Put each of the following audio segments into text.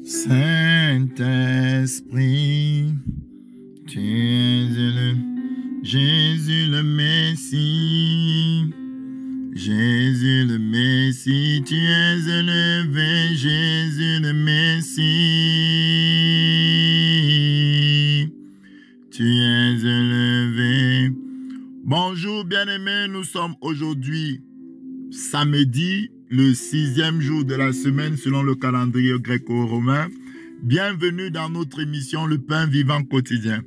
Saint-Esprit, tu es le Jésus le Messie. Jésus le Messie, tu es élevé, Jésus le Messie. Tu es élevé. Bonjour bien-aimés, nous sommes aujourd'hui samedi, le 6e jour de la semaine selon le calendrier gréco-romain. Bienvenue dans notre émission Le Pain Vivant Quotidien.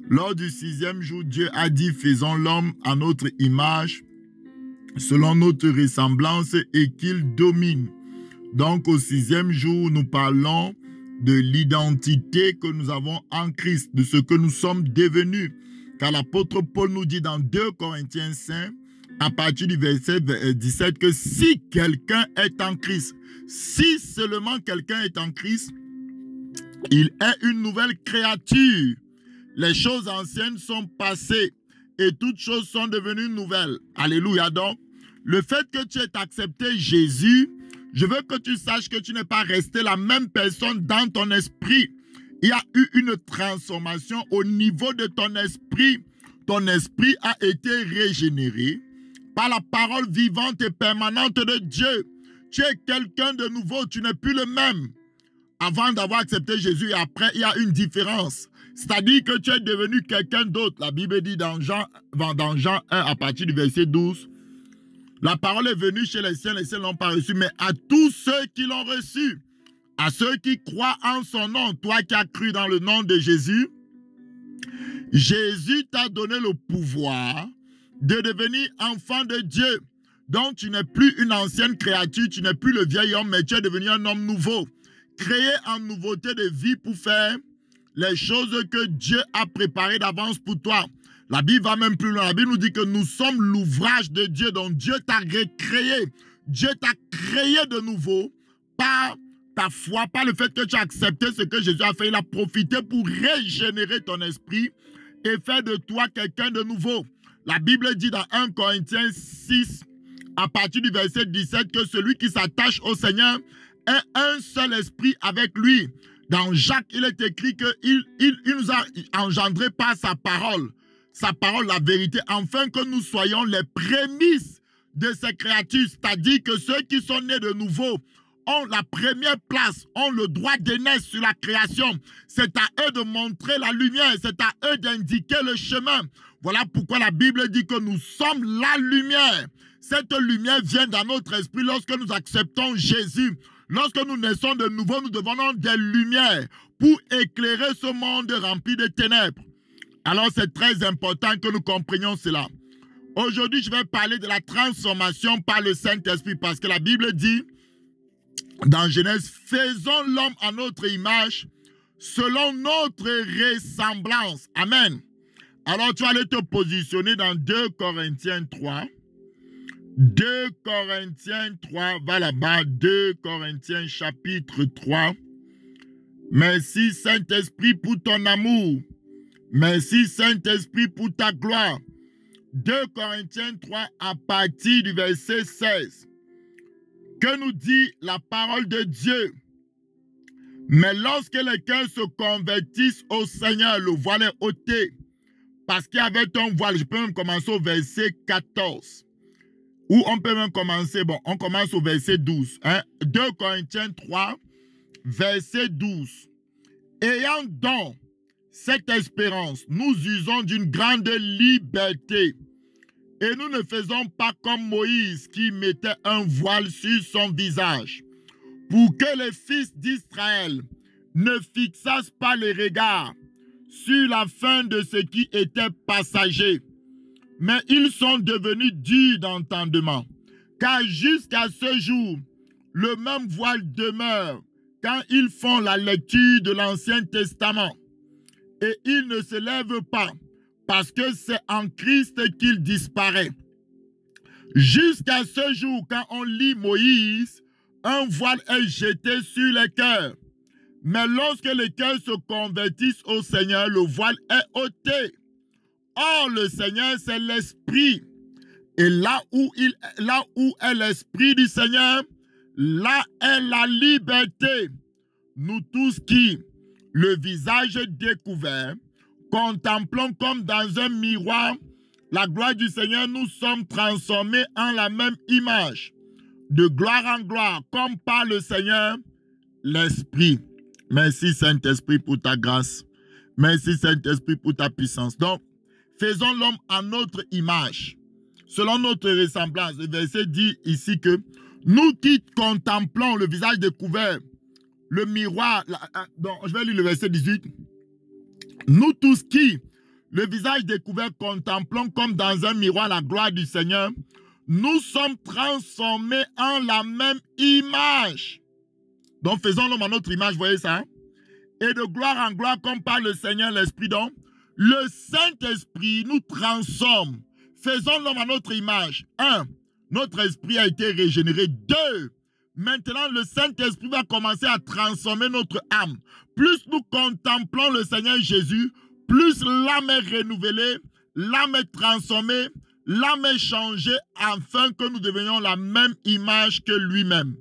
Lors du 6e jour, Dieu a dit, faisons l'homme à notre image, selon notre ressemblance et qu'il domine. Donc au 6e jour, nous parlons de l'identité que nous avons en Christ, de ce que nous sommes devenus. Car l'apôtre Paul nous dit dans 2 Corinthiens 5, à partir du verset 17, que si quelqu'un est en Christ, si seulement quelqu'un est en Christ, il est une nouvelle créature. Les choses anciennes sont passées et toutes choses sont devenues nouvelles. Alléluia. Donc, le fait que tu aies accepté Jésus, je veux que tu saches que tu n'es pas resté la même personne dans ton esprit. Il y a eu une transformation au niveau de ton esprit. Ton esprit a été régénéré par la parole vivante et permanente de Dieu. Tu es quelqu'un de nouveau, tu n'es plus le même. Avant d'avoir accepté Jésus et après, il y a une différence. C'est-à-dire que tu es devenu quelqu'un d'autre. La Bible dit dans Jean 1 à partir du verset 12, la parole est venue chez les siens ne l'ont pas reçu, mais à tous ceux qui l'ont reçu, à ceux qui croient en son nom, toi qui as cru dans le nom de Jésus, Jésus t'a donné le pouvoir de devenir enfant de Dieu. Donc tu n'es plus une ancienne créature, tu n'es plus le vieil homme, mais tu es devenu un homme nouveau, créé en nouveauté de vie pour faire les choses que Dieu a préparées d'avance pour toi. La Bible va même plus loin. La Bible nous dit que nous sommes l'ouvrage de Dieu. Donc Dieu t'a recréé. Dieu t'a créé de nouveau par ta foi, par le fait que tu as accepté ce que Jésus a fait. Il a profité pour régénérer ton esprit et faire de toi quelqu'un de nouveau. La Bible dit dans 1 Corinthiens 6, à partir du verset 17, que celui qui s'attache au Seigneur est un seul esprit avec lui. Dans Jacques, il est écrit qu'il nous a engendré par sa parole, la vérité, afin que nous soyons les prémices de ces créatures. C'est-à-dire que ceux qui sont nés de nouveau ont la première place, ont le droit de naître sur la création. C'est à eux de montrer la lumière, c'est à eux d'indiquer le chemin. Voilà pourquoi la Bible dit que nous sommes la lumière. Cette lumière vient dans notre esprit lorsque nous acceptons Jésus. Lorsque nous naissons de nouveau, nous devenons des lumières pour éclairer ce monde rempli de ténèbres. Alors c'est très important que nous comprenions cela. Aujourd'hui, je vais parler de la transformation par le Saint-Esprit parce que la Bible dit dans Genèse, faisons l'homme à notre image selon notre ressemblance. Amen. Alors tu vas aller te positionner dans 2 Corinthiens 3. 2 Corinthiens 3, va là-bas, 2 Corinthiens chapitre 3. Merci Saint-Esprit pour ton amour. Merci Saint-Esprit pour ta gloire. 2 Corinthiens 3 à partir du verset 16. Que nous dit la parole de Dieu? Mais lorsque les cœurs se convertissent au Seigneur, le voile est ôté. Parce qu'il y avait un voile. Je peux même commencer au verset 14. Ou on peut même commencer, bon, on commence au verset 12. 2 Corinthiens 3, verset 12. Ayant donc cette espérance, nous usons d'une grande liberté. Et nous ne faisons pas comme Moïse qui mettait un voile sur son visage, pour que les fils d'Israël ne fixassent pas les regards sur la fin de ce qui était passager. Mais ils sont devenus durs d'entendement, car jusqu'à ce jour, le même voile demeure quand ils font la lecture de l'Ancien Testament. Et ils ne se lèvent pas, parce que c'est en Christ qu'il disparaît. Jusqu'à ce jour, quand on lit Moïse, un voile est jeté sur les cœurs. Mais lorsque les cœurs se convertissent au Seigneur, le voile est ôté. Or, le Seigneur, c'est l'Esprit. Et là où est l'Esprit du Seigneur, là est la liberté. nous tous qui, le visage découvert, contemplons comme dans un miroir la gloire du Seigneur, nous sommes transformés en la même image, de gloire en gloire, comme par le Seigneur, l'Esprit. Merci Saint-Esprit pour ta grâce. Merci Saint-Esprit pour ta puissance. Donc, faisons l'homme à notre image, selon notre ressemblance. Le verset dit ici que nous qui contemplons le visage découvert, le miroir, donc je vais lire le verset 18. Nous tous qui, le visage découvert, contemplons comme dans un miroir la gloire du Seigneur, nous sommes transformés en la même image. Donc faisons l'homme à notre image, voyez ça? Et de gloire en gloire comme par le Seigneur l'Esprit. Donc, le Saint-Esprit nous transforme. Faisons l'homme à notre image. 1. Notre esprit a été régénéré. 2. Maintenant, le Saint-Esprit va commencer à transformer notre âme. Plus nous contemplons le Seigneur Jésus, plus l'âme est renouvelée, l'âme est transformée, l'âme est changée afin que nous devenions la même image que lui-même.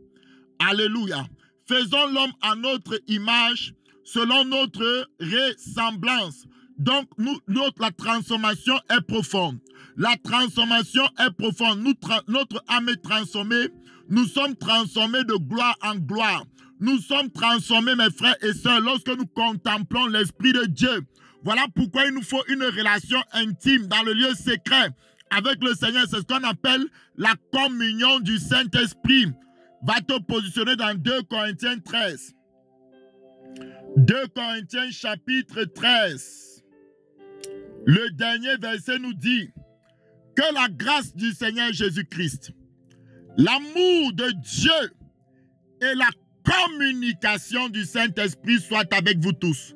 Alléluia. Faisons l'homme à notre image selon notre ressemblance. Donc, la transformation est profonde. La transformation est profonde. Notre âme est transformée. Nous sommes transformés de gloire en gloire. Nous sommes transformés, mes frères et sœurs, lorsque nous contemplons l'Esprit de Dieu. Voilà pourquoi il nous faut une relation intime dans le lieu secret avec le Seigneur. C'est ce qu'on appelle la communion du Saint-Esprit. Va te positionner dans 2 Corinthiens 13. 2 Corinthiens chapitre 13. Le dernier verset nous dit que la grâce du Seigneur Jésus-Christ, l'amour de Dieu et la communication du Saint-Esprit soient avec vous tous.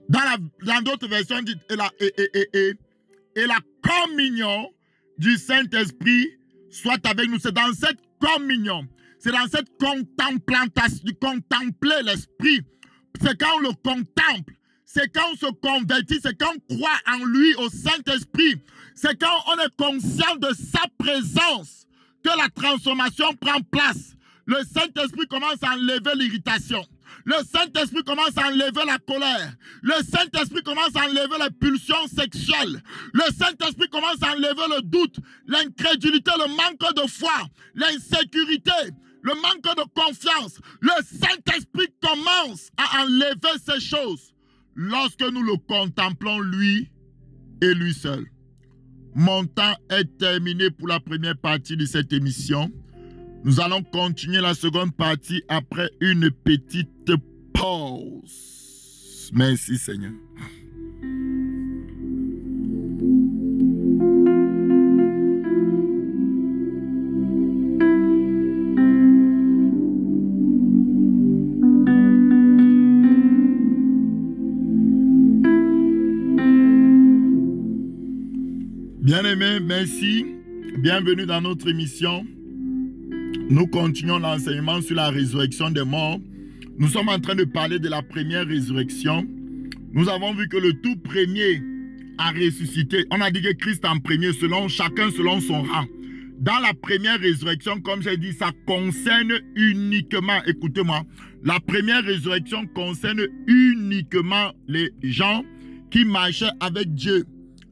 Dans d'autres versions, dit et la communion du Saint-Esprit soit avec nous. C'est dans cette communion, c'est dans cette contemplation, contempler l'Esprit. C'est quand on le contemple, c'est quand on se convertit, c'est quand on croit en lui, au Saint-Esprit. C'est quand on est conscient de sa présence que la transformation prend place. Le Saint-Esprit commence à enlever l'irritation. Le Saint-Esprit commence à enlever la colère. Le Saint-Esprit commence à enlever les pulsions sexuelles. Le Saint-Esprit commence à enlever le doute, l'incrédulité, le manque de foi, l'insécurité, le manque de confiance. Le Saint-Esprit commence à enlever ces choses lorsque nous le contemplons lui et lui seul. Mon temps est terminé pour la première partie de cette émission. Nous allons continuer la seconde partie après une petite pause. Merci Seigneur. Bien-aimés, merci. Bienvenue dans notre émission. Nous continuons l'enseignement sur la résurrection des morts. Nous sommes en train de parler de la première résurrection. Nous avons vu que le tout premier a ressuscité. On a dit que Christ en premier, chacun selon son rang. Dans la première résurrection, comme j'ai dit, ça concerne uniquement, écoutez-moi, la première résurrection concerne uniquement les gens qui marchaient avec Dieu.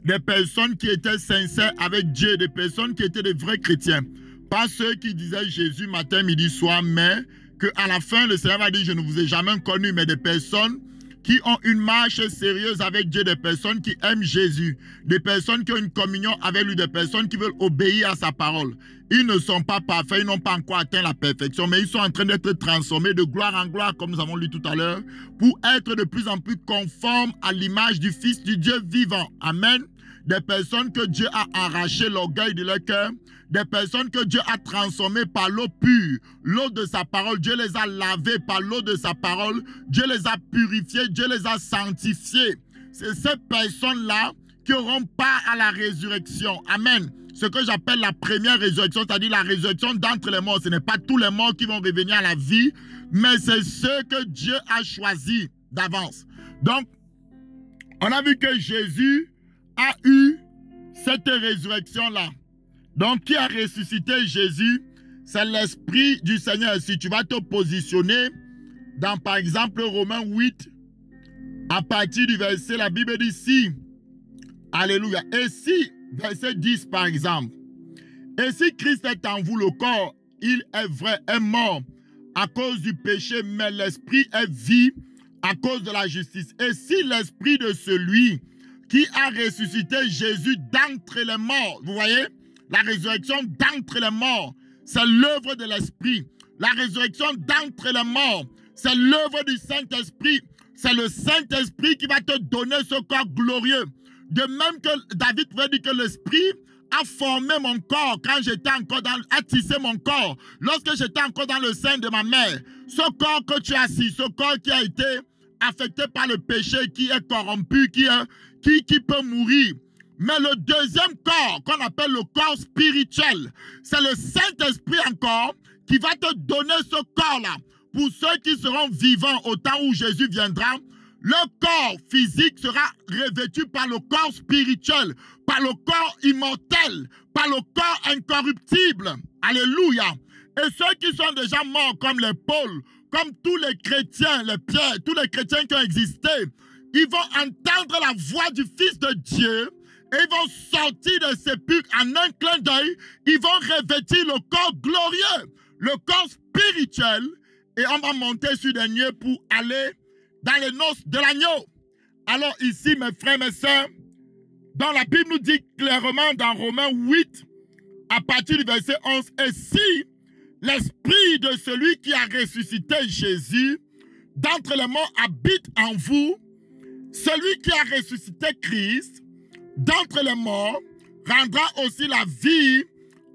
Des personnes qui étaient sincères avec Dieu, des personnes qui étaient des vrais chrétiens. Pas ceux qui disaient Jésus matin, midi, soir, mais qu'à la fin, le Seigneur va dire, je ne vous ai jamais connu, mais des personnes qui ont une marche sérieuse avec Dieu, des personnes qui aiment Jésus, des personnes qui ont une communion avec lui, des personnes qui veulent obéir à sa parole. Ils ne sont pas parfaits, ils n'ont pas encore atteint la perfection, mais ils sont en train d'être transformés de gloire en gloire, comme nous avons lu tout à l'heure, pour être de plus en plus conformes à l'image du Fils du Dieu vivant. Amen. Des personnes que Dieu a arraché l'orgueil de leur cœur, des personnes que Dieu a transformées par l'eau pure, l'eau de sa parole. Dieu les a lavées par l'eau de sa parole. Dieu les a purifiées, Dieu les a sanctifiées. C'est ces personnes-là qui auront part à la résurrection. Amen. Ce que j'appelle la première résurrection, c'est-à-dire la résurrection d'entre les morts. Ce n'est pas tous les morts qui vont revenir à la vie, mais c'est ceux que Dieu a choisis d'avance. Donc, on a vu que Jésus a eu cette résurrection-là. Donc, qui a ressuscité Jésus? C'est l'Esprit du Seigneur. Si tu vas te positionner dans par exemple Romains 8, à partir du verset, la Bible dit si, alléluia, et si, verset 10 par exemple, et si Christ est en vous, le corps, il est vrai, est mort à cause du péché, mais l'esprit est vie à cause de la justice. Et si l'esprit de celui qui a ressuscité Jésus d'entre les morts, vous voyez, la résurrection d'entre les morts, c'est l'œuvre de l'esprit. La résurrection d'entre les morts, c'est l'œuvre du Saint-Esprit. C'est le Saint-Esprit qui va te donner ce corps glorieux. De même que David pouvait dire que l'esprit a formé mon corps quand j'étais encore a tissé mon corps. Lorsque j'étais encore dans le sein de ma mère, ce corps que tu as assis, ce corps qui a été affecté par le péché, qui est corrompu, qui peut mourir. Mais le deuxième corps, qu'on appelle le corps spirituel, c'est le Saint-Esprit encore qui va te donner ce corps-là. Pour ceux qui seront vivants au temps où Jésus viendra, le corps physique sera revêtu par le corps spirituel, par le corps immortel, par le corps incorruptible. Alléluia. Et ceux qui sont déjà morts comme les Paul, comme tous les chrétiens, les Pierre, tous les chrétiens qui ont existé, ils vont entendre la voix du Fils de Dieu et ils vont sortir des sépulcres en un clin d'œil. Ils vont revêtir le corps glorieux, le corps spirituel, et on va monter sur des nuées pour aller dans les noces de l'agneau. Alors ici, mes frères, mes sœurs, dans la Bible nous dit clairement dans Romains 8, à partir du verset 11, « Et si l'esprit de celui qui a ressuscité Jésus d'entre les morts habite en vous, celui qui a ressuscité Christ d'entre les morts rendra aussi la vie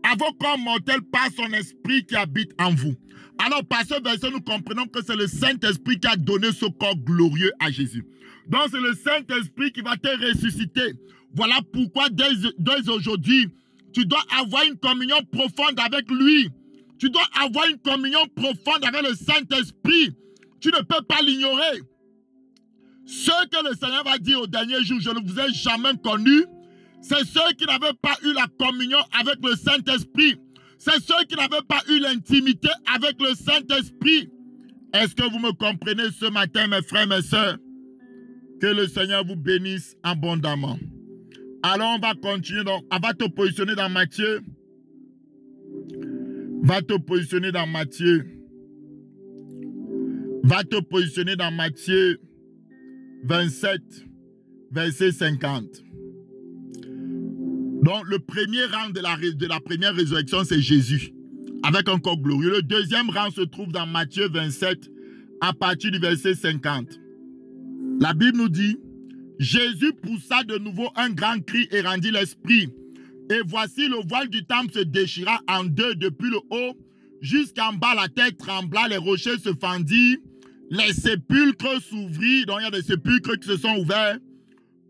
à vos corps mortels par son esprit qui habite en vous. » Alors, par ce verset, nous comprenons que c'est le Saint-Esprit qui a donné ce corps glorieux à Jésus. Donc, c'est le Saint-Esprit qui va te ressusciter. Voilà pourquoi, dès aujourd'hui, tu dois avoir une communion profonde avec lui. Tu dois avoir une communion profonde avec le Saint-Esprit. Tu ne peux pas l'ignorer. Ce que le Seigneur va dire au dernier jour, je ne vous ai jamais connu, c'est ceux qui n'avaient pas eu la communion avec le Saint-Esprit. C'est ceux qui n'avaient pas eu l'intimité avec le Saint-Esprit. Est-ce que vous me comprenez ce matin, mes frères, mes sœurs? Que le Seigneur vous bénisse abondamment. Alors, on va continuer. Donc, on va te positionner dans Matthieu. Va te positionner dans Matthieu. Va te positionner dans Matthieu 27, verset 50. Donc, le premier rang de la première résurrection, c'est Jésus, avec un corps glorieux. Le deuxième rang se trouve dans Matthieu 27, à partir du verset 50. La Bible nous dit, « Jésus poussa de nouveau un grand cri et rendit l'esprit. Et voici le voile du temple se déchira en deux depuis le haut jusqu'en bas, la terre trembla, les rochers se fendirent, les sépulcres s'ouvrirent. » Donc, il y a des sépulcres qui se sont ouverts.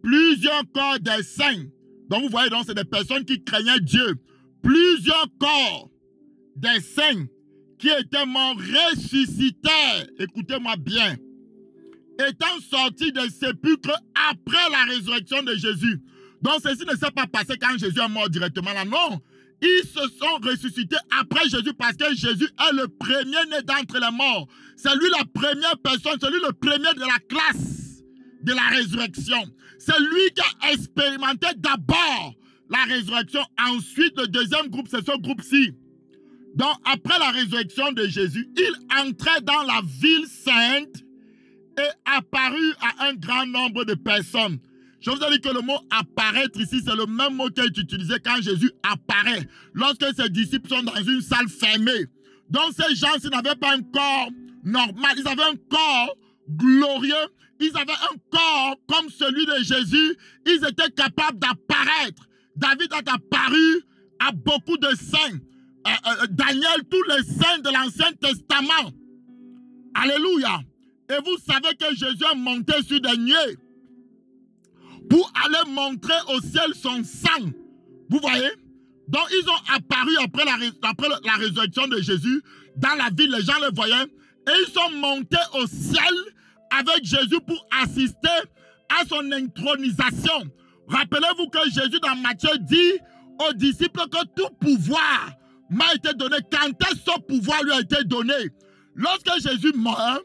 Plusieurs corps des saints. Donc, vous voyez, c'est des personnes qui craignaient Dieu. Plusieurs corps des saints qui étaient morts ressuscitèrent. Écoutez-moi bien. Étant sortis des sépulcres après la résurrection de Jésus. Donc, ceci ne s'est pas passé quand Jésus est mort directement là. Non. Ils se sont ressuscités après Jésus parce que Jésus est le premier-né d'entre les morts. C'est lui la première personne, c'est lui le premier de la classe de la résurrection. C'est lui qui a expérimenté d'abord la résurrection. Ensuite, le deuxième groupe, c'est ce groupe-ci. Donc, après la résurrection de Jésus, il entrait dans la ville sainte et apparut à un grand nombre de personnes. Je vous ai dit que le mot apparaître ici, c'est le même mot qui est utilisé quand Jésus apparaît, lorsque ses disciples sont dans une salle fermée. Donc, ces gens-ci n'avaient pas un corps normal, ils avaient un corps glorieux. Ils avaient un corps comme celui de Jésus. Ils étaient capables d'apparaître. David a apparu à beaucoup de saints. Daniel, tous les saints de l'Ancien Testament. Alléluia. Et vous savez que Jésus est monté sur des nuées pour aller montrer au ciel son sang. Vous voyez? Donc, ils ont apparu après la résurrection de Jésus dans la ville. Les gens le voyaient. Et ils sont montés au ciel avec Jésus pour assister à son intronisation. Rappelez-vous que Jésus dans Matthieu dit aux disciples que tout pouvoir m'a été donné. Quand est-ce que ce pouvoir lui a été donné? Lorsque Jésus meurt,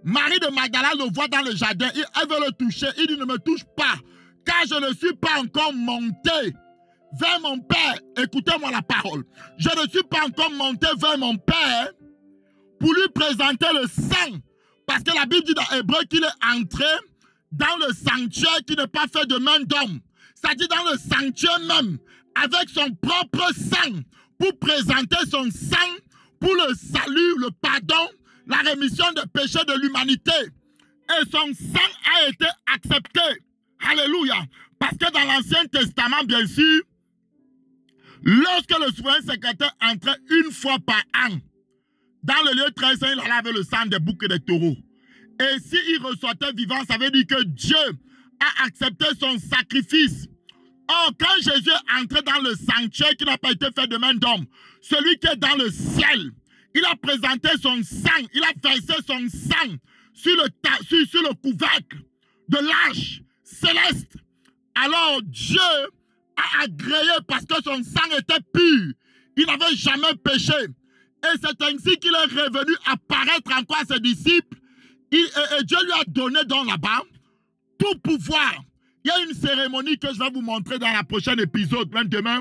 Marie de Magdala le voit dans le jardin, elle veut le toucher, il dit ne me touche pas, car je ne suis pas encore monté vers mon Père. Écoutez-moi la parole. Je ne suis pas encore monté vers mon Père pour lui présenter le sang. Parce que la Bible dit dans Hébreu qu'il est entré dans le sanctuaire qui n'est pas fait de main d'homme. C'est-à-dire dans le sanctuaire même, avec son propre sang, pour présenter son sang pour le salut, le pardon, la rémission des péchés de l'humanité. Et son sang a été accepté. Alléluia. Parce que dans l'Ancien Testament, bien sûr, lorsque le souverain secrétaire entrait une fois par an, dans le lieu très saint, il allait avec le sang des boucs et des taureaux. Et s'il ressortait vivant, ça veut dire que Dieu a accepté son sacrifice. Or, quand Jésus est entré dans le sanctuaire qui n'a pas été fait de main d'homme, celui qui est dans le ciel, il a présenté son sang, il a versé son sang sur le couvercle de l'arche céleste. Alors Dieu a agréé parce que son sang était pur. Il n'avait jamais péché. Et c'est ainsi qu'il est revenu apparaître encore à ses disciples. Et Dieu lui a donné donc là-bas tout pouvoir. Il y a une cérémonie que je vais vous montrer dans la prochaine épisode, même demain.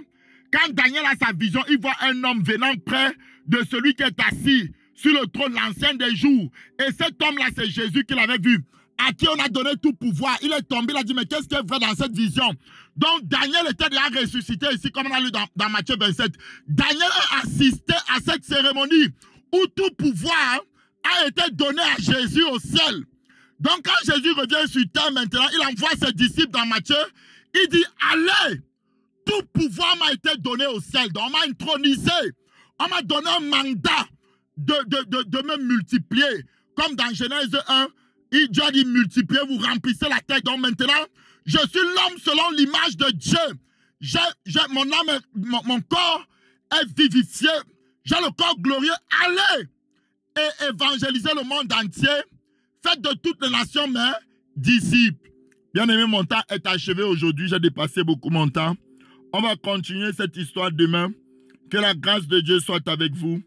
Quand Daniel a sa vision, il voit un homme venant près de celui qui est assis sur le trône, l'ancien des jours. Et cet homme-là, c'est Jésus qu'il avait vu, à qui on a donné tout pouvoir. Il est tombé, il a dit, mais qu'est-ce qui est vrai dans cette vision? Donc Daniel était déjà ressuscité ici, comme on a lu dans Matthieu 27. Daniel a assisté à cette cérémonie où tout pouvoir a été donné à Jésus au ciel. Donc quand Jésus revient sur terre maintenant, il envoie ses disciples dans Matthieu, il dit, allez, tout pouvoir m'a été donné au ciel. Donc on m'a intronisé, on m'a donné un mandat de me multiplier. Comme dans Genèse 1, Dieu a dit multipliez, vous remplissez la terre. Donc maintenant, je suis l'homme selon l'image de Dieu. Mon âme, mon corps est vivifié. J'ai le corps glorieux. Allez et évangélisez le monde entier. Faites de toutes les nations mes disciples. Bien-aimé, mon temps est achevé aujourd'hui. J'ai dépassé beaucoup mon temps. On va continuer cette histoire demain. Que la grâce de Dieu soit avec vous.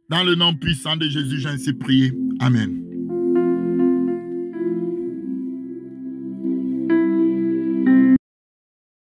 Dans le nom puissant de Jésus, j'ai ainsi prié. Amen.